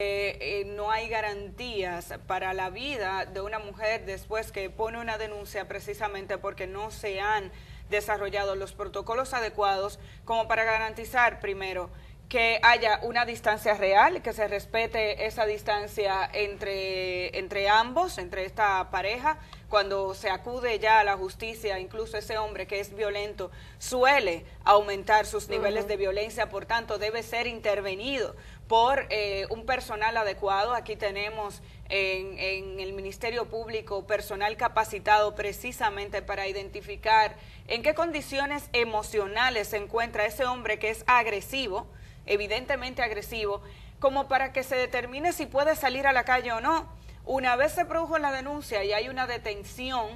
no hay garantías para la vida de una mujer después que pone una denuncia precisamente porque no se han desarrollado los protocolos adecuados como para garantizar, primero, que haya una distancia real, que se respete esa distancia entre ambos, entre esta pareja. Cuando se acude ya a la justicia, incluso ese hombre que es violento suele aumentar sus niveles de violencia, por tanto debe ser intervenido por un personal adecuado. Aquí tenemos en el Ministerio Público personal capacitado precisamente para identificar en qué condiciones emocionales se encuentra ese hombre que es agresivo, evidentemente agresivo, como para que se determine si puede salir a la calle o no. Una vez se produjo la denuncia y hay una detención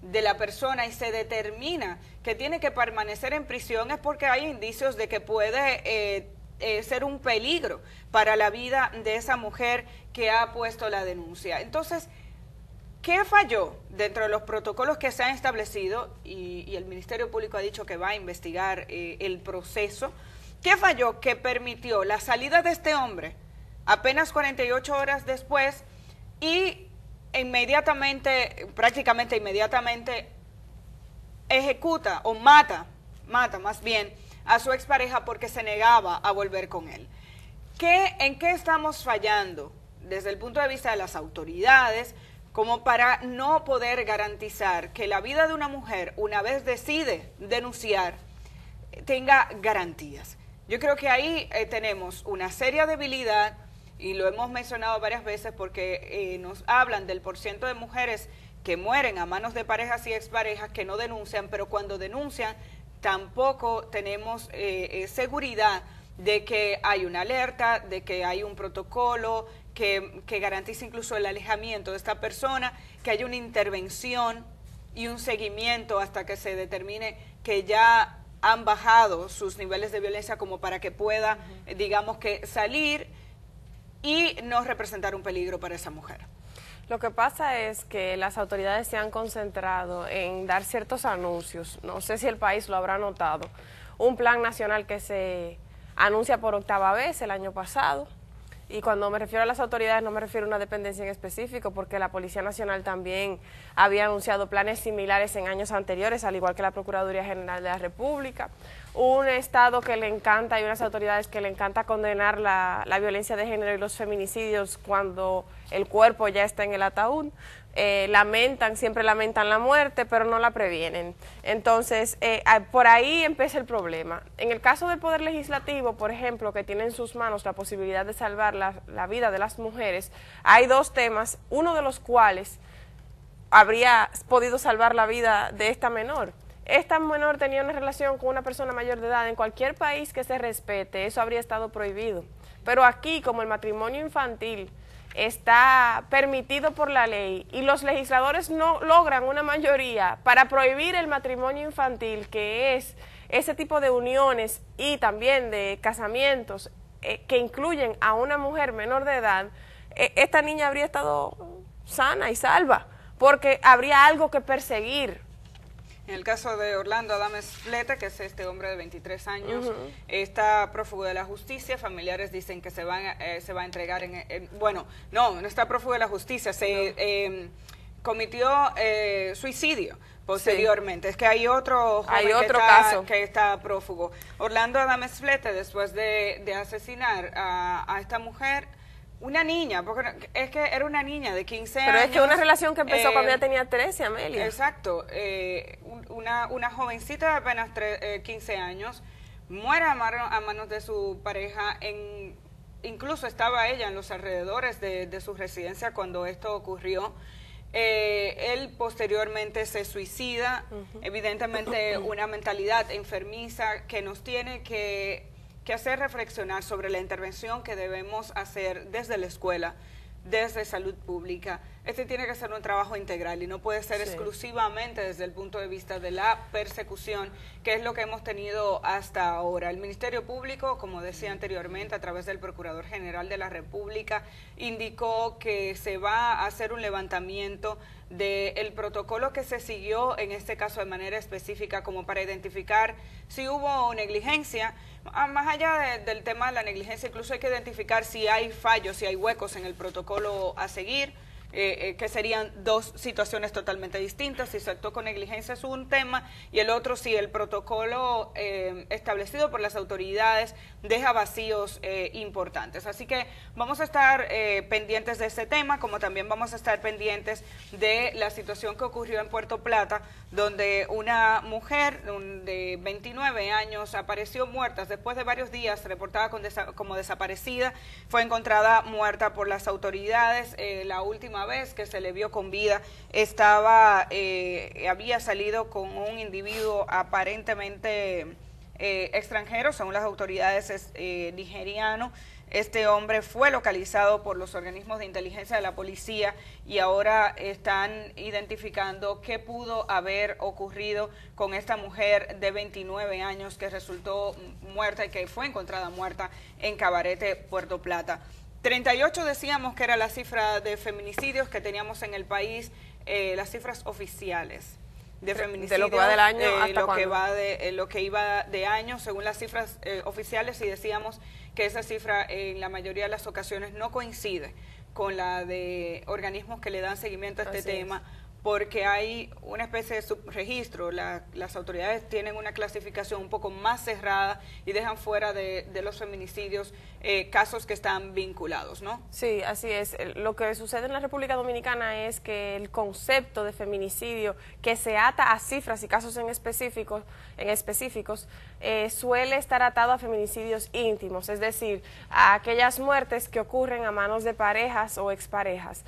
de la persona y se determina que tiene que permanecer en prisión, es porque hay indicios de que puede ser un peligro para la vida de esa mujer que ha puesto la denuncia. Entonces, ¿qué falló dentro de los protocolos que se han establecido? Y el Ministerio Público ha dicho que va a investigar el proceso. ¿Qué falló que permitió la salida de este hombre apenas 48 horas después y inmediatamente, prácticamente inmediatamente, ejecuta o mata más bien a su expareja porque se negaba a volver con él? ¿En qué estamos fallando desde el punto de vista de las autoridades como para no poder garantizar que la vida de una mujer, una vez decide denunciar, tenga garantías? Yo creo que ahí tenemos una seria debilidad y lo hemos mencionado varias veces porque nos hablan del porciento de mujeres que mueren a manos de parejas y exparejas que no denuncian, pero cuando denuncian tampoco tenemos seguridad de que hay una alerta, de que hay un protocolo que garantice incluso el alejamiento de esta persona, que haya una intervención y un seguimiento hasta que se determine que ya han bajado sus niveles de violencia como para que pueda, digamos que, salir y no representar un peligro para esa mujer. Lo que pasa es que las autoridades se han concentrado en dar ciertos anuncios, no sé si el país lo habrá notado, un plan nacional que se anuncia por 8ª vez el año pasado, y cuando me refiero a las autoridades no me refiero a una dependencia en específico, porque la Policía Nacional también había anunciado planes similares en años anteriores, al igual que la Procuraduría General de la República. Un Estado que le encanta y unas autoridades que le encanta condenar la violencia de género y los feminicidios cuando el cuerpo ya está en el ataúd. Siempre lamentan la muerte, pero no la previenen. Entonces, por ahí empieza el problema. En el caso del Poder Legislativo, por ejemplo, que tiene en sus manos la posibilidad de salvar la vida de las mujeres, hay dos temas, uno de los cuales habría podido salvar la vida de esta menor. Esta menor tenía una relación con una persona mayor de edad. En cualquier país que se respete, eso habría estado prohibido. Pero aquí, como el matrimonio infantil está permitido por la ley y los legisladores no logran una mayoría para prohibir el matrimonio infantil, que es ese tipo de uniones y también de casamientos que incluyen a una mujer menor de edad, esta niña habría estado sana y salva, porque habría algo que perseguir. En el caso de Orlando Adames Flete, que es este hombre de 23 años, está prófugo de la justicia. Familiares dicen que se va a entregar bueno, no está prófugo de la justicia, cometió suicidio posteriormente. Sí. Es que hay otro joven que está prófugo. Orlando Adames Flete, después de asesinar a esta mujer, una niña, porque es que era una niña de 15 años. Pero es que una relación que empezó cuando ella tenía 13, Amelia. Exacto, una jovencita de apenas 15 años muere a manos de su pareja. Incluso estaba ella en los alrededores de su residencia cuando esto ocurrió. Él posteriormente se suicida, evidentemente una mentalidad enfermiza que nos tiene que hacer reflexionar sobre la intervención que debemos hacer desde la escuela, desde salud pública. Este tiene que ser un trabajo integral y no puede ser exclusivamente desde el punto de vista de la persecución, que es lo que hemos tenido hasta ahora. El Ministerio Público, como decía anteriormente, a través del Procurador General de la República, indicó que se va a hacer un levantamiento del protocolo que se siguió en este caso de manera específica como para identificar si hubo negligencia. Más allá del tema de la negligencia, incluso hay que identificar si hay fallos, si hay huecos en el protocolo a seguir, que serían dos situaciones totalmente distintas. Si se actuó con negligencia es un tema, y el otro si el protocolo establecido por las autoridades deja vacíos importantes. Así que vamos a estar pendientes de ese tema, como también vamos a estar pendientes de la situación que ocurrió en Puerto Plata, donde una mujer de 29 años apareció muerta después de varios días, reportada como desaparecida. Fue encontrada muerta por las autoridades. La última vez que se le vio con vida había salido con un individuo aparentemente extranjero, según las autoridades es nigeriano. Este hombre fue localizado por los organismos de inteligencia de la policía y ahora están identificando qué pudo haber ocurrido con esta mujer de 29 años que resultó muerta y que fue encontrada muerta en Cabarete, Puerto Plata. 38 decíamos que era la cifra de feminicidios que teníamos en el país, las cifras oficiales de feminicidios, de lo que va del año hasta lo que iba de año, según las cifras oficiales, y decíamos que esa cifra en la mayoría de las ocasiones no coincide con la de organismos que le dan seguimiento a este tema, porque hay una especie de subregistro. Las autoridades tienen una clasificación un poco más cerrada y dejan fuera de los feminicidios casos que están vinculados, ¿no? Sí, así es. Lo que sucede en la República Dominicana es que el concepto de feminicidio, que se ata a cifras y casos en específicos, suele estar atado a feminicidios íntimos, es decir, a aquellas muertes que ocurren a manos de parejas o exparejas.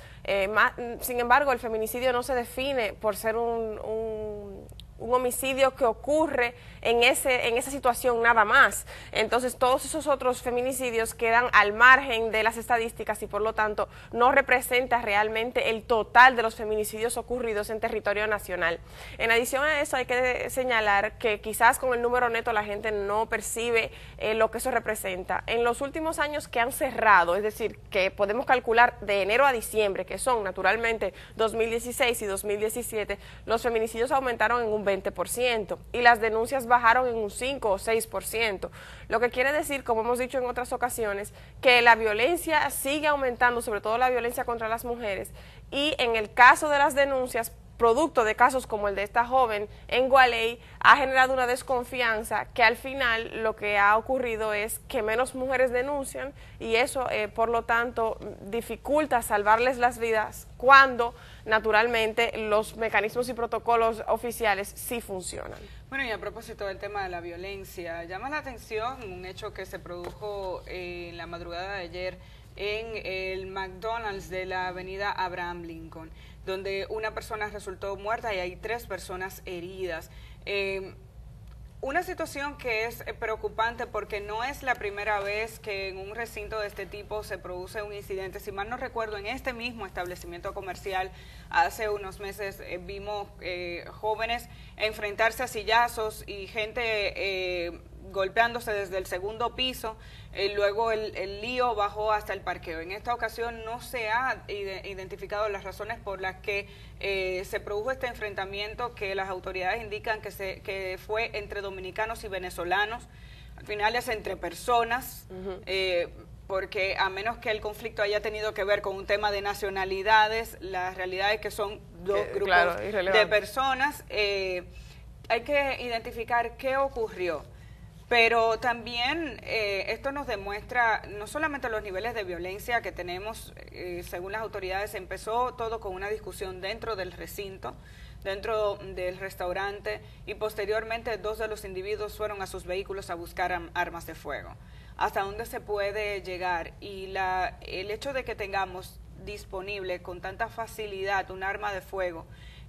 Sin embargo, el feminicidio no se define por ser un homicidio que ocurre en esa situación nada más. Entonces todos esos otros feminicidios quedan al margen de las estadísticas y por lo tanto no representa realmente el total de los feminicidios ocurridos en territorio nacional. En adición a eso hay que señalar que quizás con el número neto la gente no percibe lo que eso representa. En los últimos años que han cerrado, es decir, que podemos calcular de enero a diciembre, que son naturalmente 2016 y 2017, los feminicidios aumentaron en un 20% y las denuncias bajaron en un 5 o 6%, lo que quiere decir, como hemos dicho en otras ocasiones, que la violencia sigue aumentando, sobre todo la violencia contra las mujeres, y en el caso de las denuncias, producto de casos como el de esta joven en Gualey, ha generado una desconfianza que al final lo que ha ocurrido es que menos mujeres denuncian y eso por lo tanto dificulta salvarles las vidas cuando naturalmente los mecanismos y protocolos oficiales sí funcionan. Bueno, y a propósito del tema de la violencia, llama la atención un hecho que se produjo en la madrugada de ayer en el McDonald's de la avenida Abraham Lincoln, donde una persona resultó muerta y hay 3 personas heridas. Una situación que es preocupante porque no es la primera vez que en un recinto de este tipo se produce un incidente. Si mal no recuerdo, en este mismo establecimiento comercial hace unos meses vimos jóvenes enfrentarse a sillazos y gente golpeándose desde el segundo piso. Luego el lío bajó hasta el parqueo. En esta ocasión no se ha identificado las razones por las que se produjo este enfrentamiento, que las autoridades indican que fue entre dominicanos y venezolanos. Al final es entre personas, porque a menos que el conflicto haya tenido que ver con un tema de nacionalidades, la realidad es que son dos grupos de personas. Hay que identificar qué ocurrió. Pero también esto nos demuestra no solamente los niveles de violencia que tenemos, según las autoridades, empezó todo con una discusión dentro del recinto, dentro del restaurante, y posteriormente 2 de los individuos fueron a sus vehículos a buscar armas de fuego. ¿Hasta dónde se puede llegar? Y el hecho de que tengamos disponible con tanta facilidad un arma de fuego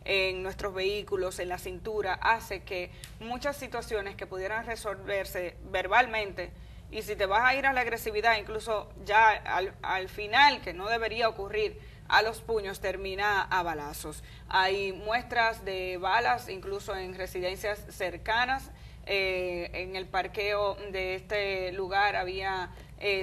en nuestros vehículos, en la cintura, hace que muchas situaciones que pudieran resolverse verbalmente, y si te vas a ir a la agresividad, incluso ya al final, que no debería ocurrir, a los puños, termina a balazos. Hay muestras de balas incluso en residencias cercanas. En el parqueo de este lugar había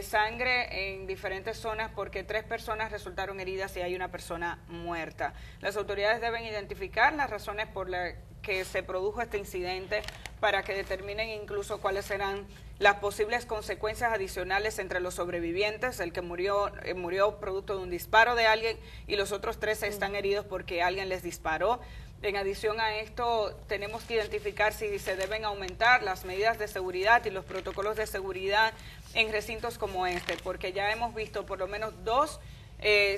sangre en diferentes zonas porque 3 personas resultaron heridas y hay una persona muerta. Las autoridades deben identificar las razones por las que se produjo este incidente para que determinen incluso cuáles serán las posibles consecuencias adicionales entre los sobrevivientes, el que murió producto de un disparo de alguien y los otros 3 están heridos porque alguien les disparó. En adición a esto, tenemos que identificar si se deben aumentar las medidas de seguridad y los protocolos de seguridad en recintos como este, porque ya hemos visto por lo menos 2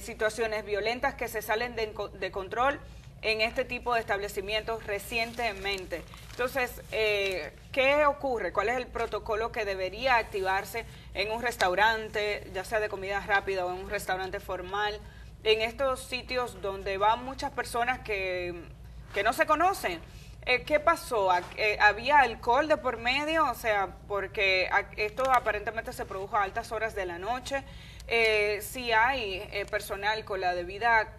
situaciones violentas que se salen de control en este tipo de establecimientos recientemente. Entonces, ¿qué ocurre? ¿Cuál es el protocolo que debería activarse en un restaurante, ya sea de comida rápida o en un restaurante formal, en estos sitios donde van muchas personas que no se conocen? ¿Qué pasó? ¿Había alcohol de por medio? O sea, porque esto aparentemente se produjo a altas horas de la noche. Si hay personal con la debida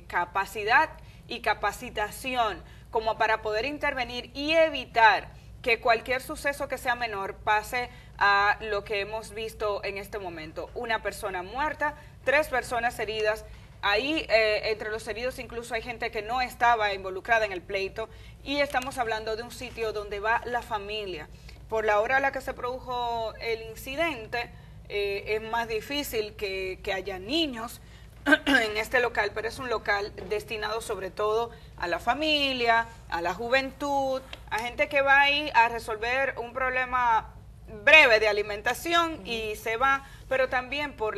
capacidad y capacitación como para poder intervenir y evitar que cualquier suceso que sea menor pase a lo que hemos visto en este momento. Una persona muerta, 3 personas heridas. Ahí, entre los heridos incluso hay gente que no estaba involucrada en el pleito y estamos hablando de un sitio donde va la familia. Por la hora a la que se produjo el incidente, es más difícil que haya niños en este local, pero es un local destinado sobre todo a la familia, a la juventud, a gente que va ahí a resolver un problema breve de alimentación y se va, pero también por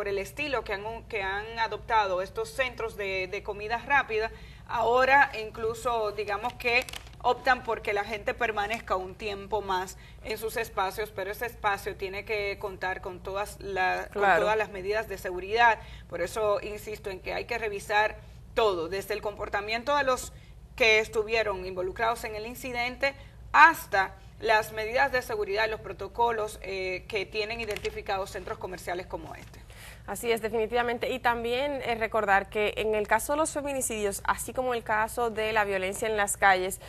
el estilo que han adoptado estos centros de comida rápida. Ahora incluso digamos que optan porque la gente permanezca un tiempo más en sus espacios, pero ese espacio tiene que contar con todas las medidas de seguridad. Por eso insisto en que hay que revisar todo, desde el comportamiento de los que estuvieron involucrados en el incidente hasta las medidas de seguridad y los protocolos que tienen identificados centros comerciales como este. Así es, definitivamente. Y también recordar que en el caso de los feminicidios, así como en el caso de la violencia en las calles,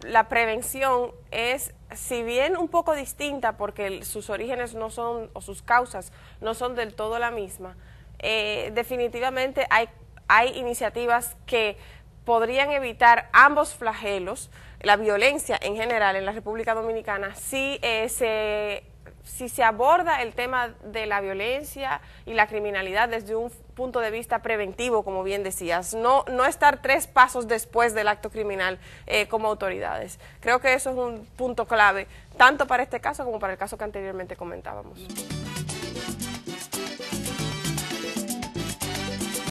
la prevención es, si bien un poco distinta porque sus orígenes no son, o sus causas no son del todo la misma, definitivamente hay iniciativas que podrían evitar ambos flagelos, la violencia en general en la República Dominicana, si se aborda el tema de la violencia y la criminalidad desde un punto de vista preventivo, como bien decías, no estar 3 pasos después del acto criminal como autoridades. Creo que eso es un punto clave, tanto para este caso como para el caso que anteriormente comentábamos.